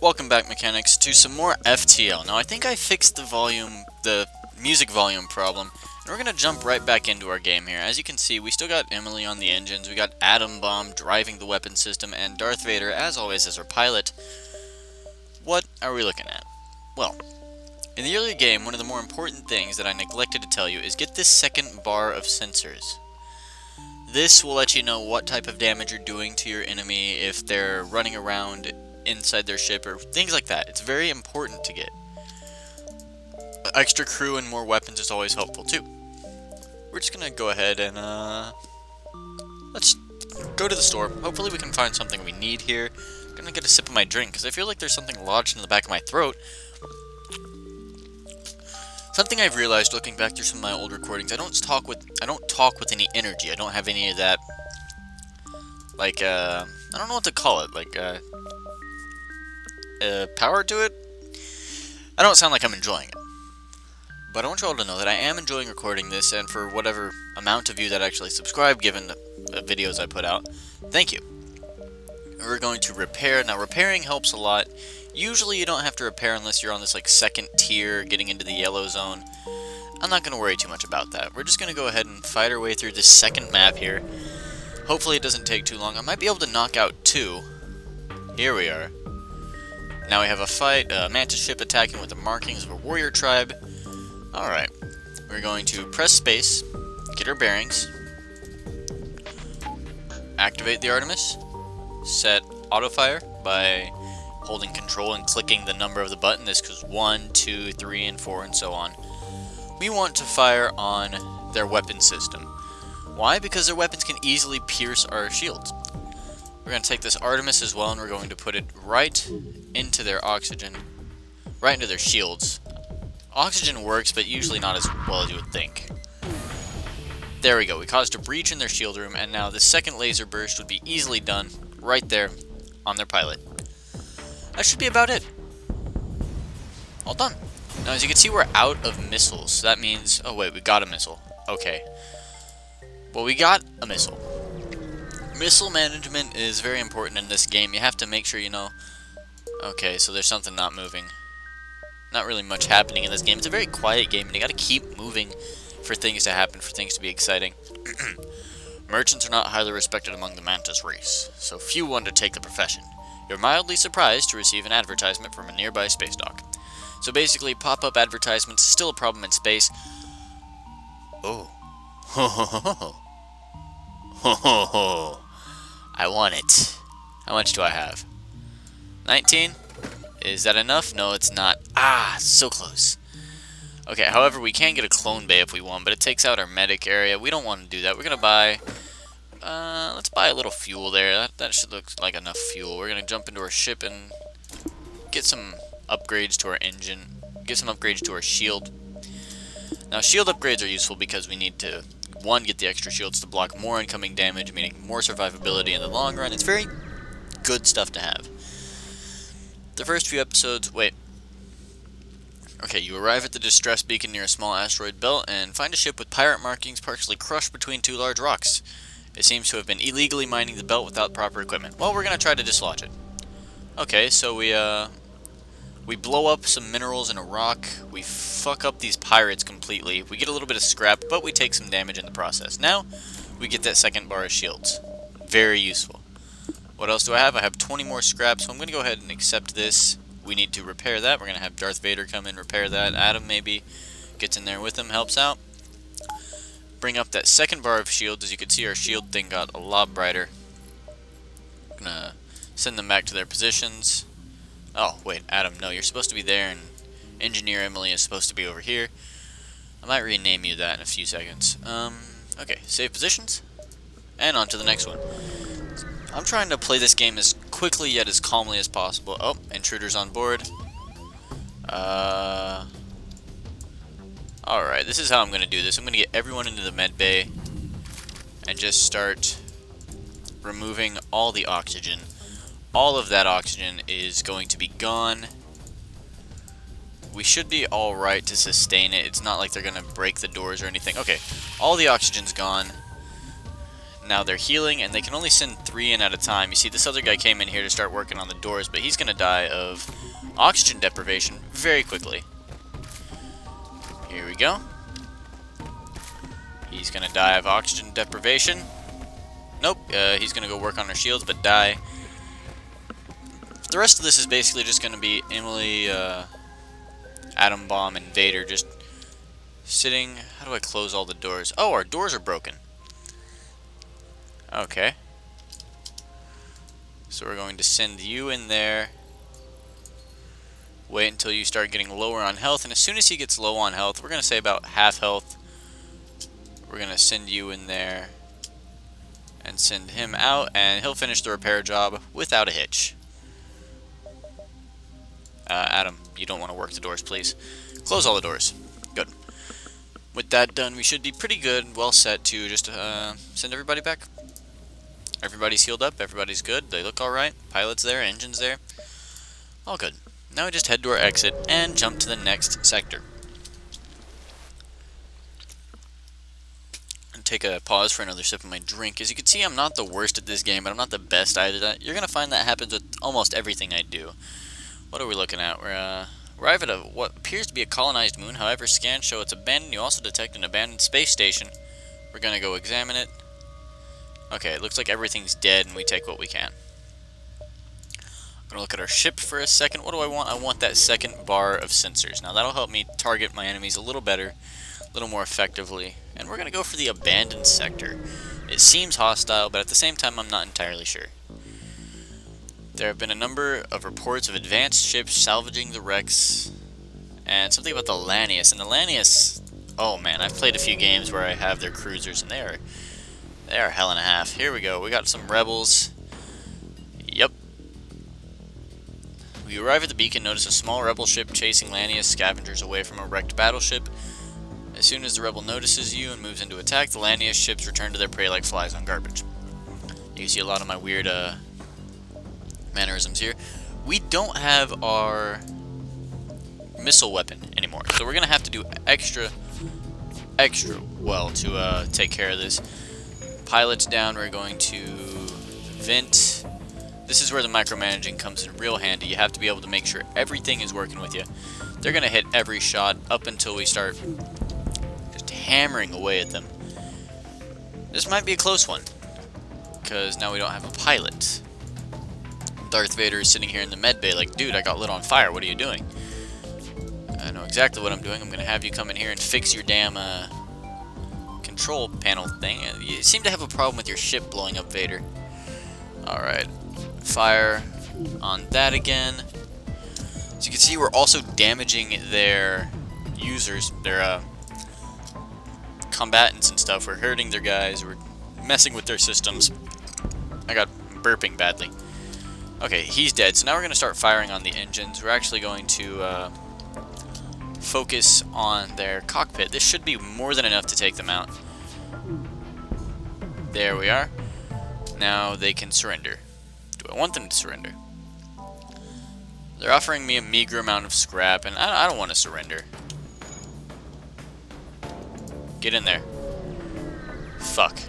Welcome back, mechanics, to some more FTL. Now I think I fixed the music volume problem, and we're gonna jump right back into our game here. As you can see, we still got Emily on the engines, we got Atom Bomb driving the weapon system, and Darth Vader, as always, as our pilot. What are we looking at? Well, in the earlier game, one of the more important things that I neglected to tell you is get this second bar of sensors. This will let you know what type of damage you're doing to your enemy, if they're running around inside their ship, or things like that. It's very important to get. Extra crew and more weapons is always helpful too. We're just gonna go ahead and let's go to the store. Hopefully we can find something we need here. I'm gonna get a sip of my drink because I feel like there's something lodged in the back of my throat. Something I've realized looking back through some of my old recordings, I don't talk with any energy. I don't have any of that, like I don't know what to call it, like power to it. I don't sound like I'm enjoying it. But I want you all to know that I am enjoying recording this, and for whatever amount of you that actually subscribe, given the videos I put out, thank you. We're going to repair. Now, repairing helps a lot. Usually you don't have to repair unless you're on this like second tier, getting into the yellow zone. I'm not going to worry too much about that. We're just going to go ahead and fight our way through this second map here. Hopefully it doesn't take too long. I might be able to knock out two. Here we are. Now we have a fight, a mantis ship attacking with the markings of a warrior tribe. Alright, we're going to press space, get our bearings, activate the Artemis, set auto-fire by holding control and clicking the number of the button. This goes 1, 2, 3, and 4, and so on. We want to fire on their weapon system. Why? Because their weapons can easily pierce our shields. We're going to take this Artemis as well, and we're going to put it right into their oxygen, right into their shields. Oxygen works, but usually not as well as you would think. There we go. We caused a breach in their shield room, and now the second laser burst would be easily done right there on their pilot. That should be about it. All done. Now, as you can see, we're out of missiles. That means... oh, wait, we got a missile. Okay. Well, we got a missile. Missile management is very important in this game. You have to make sure you know... okay, so there's something not moving. Not really much happening in this game. It's a very quiet game, and you gotta keep moving for things to happen, for things to be exciting. Merchants are not highly respected among the Mantis race, so few want to take the profession. You're mildly surprised to receive an advertisement from a nearby space dock. So basically, pop-up advertisements is still a problem in space. Oh. Ho ho ho ho. Ho ho ho. I want it. How much do I have? 19? Is that enough? No, it's not. Ah, so close. Okay, however, we can get a clone bay if we want, but it takes out our medic area. We don't want to do that. We're going to buy... let's buy a little fuel there. That should look like enough fuel. We're going to jump into our ship and get some upgrades to our engine. Get some upgrades to our shield. Now, shield upgrades are useful because we need to, one, get the extra shields to block more incoming damage, meaning more survivability in the long run. It's very good stuff to have. The first few episodes... wait. Okay, you arrive at the distress beacon near a small asteroid belt and find a ship with pirate markings partially crushed between two large rocks. It seems to have been illegally mining the belt without proper equipment. Well, we're going to try to dislodge it. Okay, so we blow up some minerals in a rock. We fuck up these pirates completely. We get a little bit of scrap, but we take some damage in the process. Now, we get that second bar of shields. Very useful. What else do I have? I have 20 more scrap, so I'm going to go ahead and accept this. We need to repair that. We're going to have Darth Vader come in, repair that. Adam maybe gets in there with him, helps out. Bring up that second bar of shield. As you can see, our shield thing got a lot brighter. I'm going to send them back to their positions. Oh, wait, Adam, no, you're supposed to be there, and Engineer Emily is supposed to be over here. I might rename you that in a few seconds. Okay, save positions, and on to the next one. I'm trying to play this game as quickly yet as calmly as possible. Oh, intruders on board. Alright, this is how I'm going to do this. I'm going to get everyone into the med bay and just start removing all the oxygen. All of that oxygen is going to be gone. We should be alright to sustain it. It's not like they're going to break the doors or anything. Okay, all the oxygen's gone. Now they're healing, and they can only send 3 in at a time. You see, this other guy came in here to start working on the doors, but he's going to die of oxygen deprivation very quickly. Here we go. He's going to die of oxygen deprivation. Nope, he's going to go work on our shields, but die. The rest of this is basically just going to be Emily, Atom Bomb, and Vader just sitting. How do I close all the doors? Oh, our doors are broken. Okay. So we're going to send you in there. Wait until you start getting lower on health, and as soon as he gets low on health, we're going to say about half health, we're going to send you in there and send him out, and he'll finish the repair job without a hitch. Adam, you don't want to work the doors, please. Close all the doors. Good. With that done, we should be pretty good, well set to just send everybody back. Everybody's healed up, everybody's good, they look alright, pilot's there, engine's there, all good. Now we just head to our exit and jump to the next sector. And take a pause for another sip of my drink. As you can see, I'm not the worst at this game, but I'm not the best either. You're going to find that happens with almost everything I do. What are we looking at? We're arrive at what appears to be a colonized moon. However, scans show it's abandoned. You also detect an abandoned space station. We're going to go examine it. Okay, it looks like everything's dead, and we take what we can. I'm going to look at our ship for a second. What do I want? I want that second bar of sensors. Now, that'll help me target my enemies a little better, a little more effectively. And we're going to go for the abandoned sector. It seems hostile, but at the same time, I'm not entirely sure. There have been a number of reports of advanced ships salvaging the wrecks, and something about the Lanius. And the Lanius, oh man, I've played a few games where I have their cruisers, and they are hell and a half. Here we go. We got some rebels. Yep. We arrive at the beacon, notice a small rebel ship chasing Lanius scavengers away from a wrecked battleship. As soon as the rebel notices you and moves into attack, the Lanius ships return to their prey like flies on garbage. You see a lot of my weird mannerisms here. We don't have our missile weapon anymore, so we're going to have to do extra well to take care of this. Pilots down, we're going to vent. This is where the micromanaging comes in real handy. You have to be able to make sure everything is working with you. They're going to hit every shot up until we start just hammering away at them. This might be a close one, because now we don't have a pilot. Darth Vader is sitting here in the med bay like, dude, I got lit on fire, what are you doing? I know exactly what I'm doing. I'm going to have you come in here and fix your damn control panel thing. You seem to have a problem with your ship blowing up, Vader. Alright, fire on that again. As you can see, we're also damaging their users, their combatants and stuff. We're hurting their guys, we're messing with their systems. I got burping badly. Okay, he's dead, so now we're going to start firing on the engines. We're actually going to focus on their cockpit. This should be more than enough to take them out. There we are. Now they can surrender. Do I want them to surrender? They're offering me a meager amount of scrap, and I don't want to surrender. Get in there. Fuck.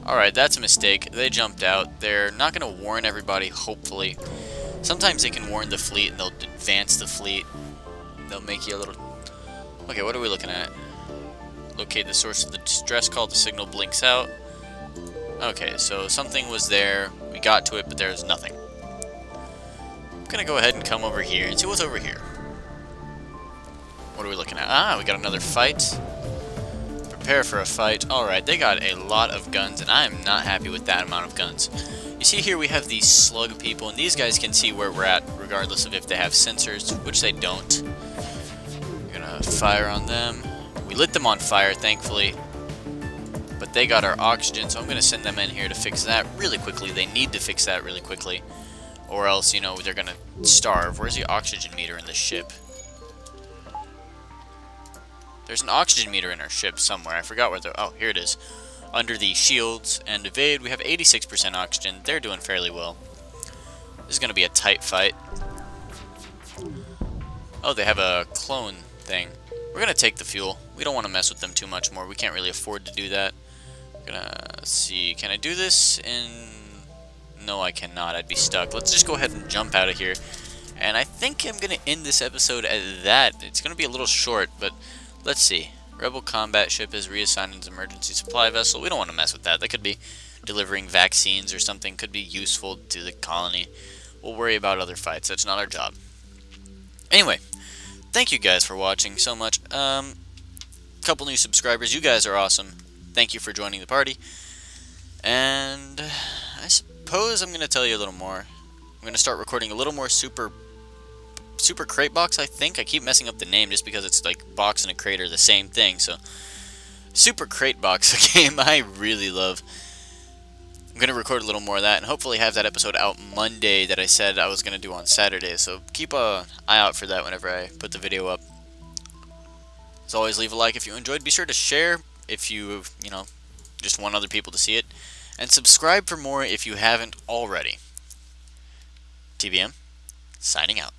Alright, that's a mistake. They jumped out. They're not going to warn everybody, hopefully. Sometimes they can warn the fleet, and they'll advance the fleet. They'll make you a little... Okay, what are we looking at? Locate the source of the distress call. The signal blinks out. Okay, so something was there. We got to it, but there's nothing. I'm going to go ahead and come over here and see what's over here. What are we looking at? Ah, we got another fight. Prepare for a fight. Alright, they got a lot of guns, and I am not happy with that amount of guns. You see here we have these slug people, and these guys can see where we're at, regardless of if they have sensors, which they don't. We're gonna fire on them. We lit them on fire, thankfully. But they got our oxygen, so I'm gonna send them in here to fix that really quickly. They need to fix that really quickly, or else, you know, they're gonna starve. Where's the oxygen meter in the ship? There's an oxygen meter in our ship somewhere. I forgot where the... Oh, here it is. Under the shields and evade, we have 86% oxygen. They're doing fairly well. This is going to be a tight fight. Oh, they have a clone thing. We're going to take the fuel. We don't want to mess with them too much more. We can't really afford to do that. Gonna see, can I do this in... No, I cannot. I'd be stuck. Let's just go ahead and jump out of here. And I think I'm gonna end this episode at that. It's gonna be a little short, but let's see. Rebel combat ship is reassigned as emergency supply vessel. We don't want to mess with that. That could be delivering vaccines or something. Could be useful to the colony. We'll worry about other fights. That's not our job. Anyway, thank you guys for watching so much. Couple new subscribers. You guys are awesome. Thank you for joining the party. And I suppose I'm going to tell you a little more. I'm going to start recording a little more Super Crate Box, I think. I keep messing up the name just because it's like box and a crate are the same thing. So, Super Crate Box, a game I really love. I'm going to record a little more of that and hopefully have that episode out Monday that I said I was going to do on Saturday. So, keep an eye out for that whenever I put the video up. As always, leave a like if you enjoyed. Be sure to share if you just want other people to see it. And subscribe for more if you haven't already. TBM, signing out.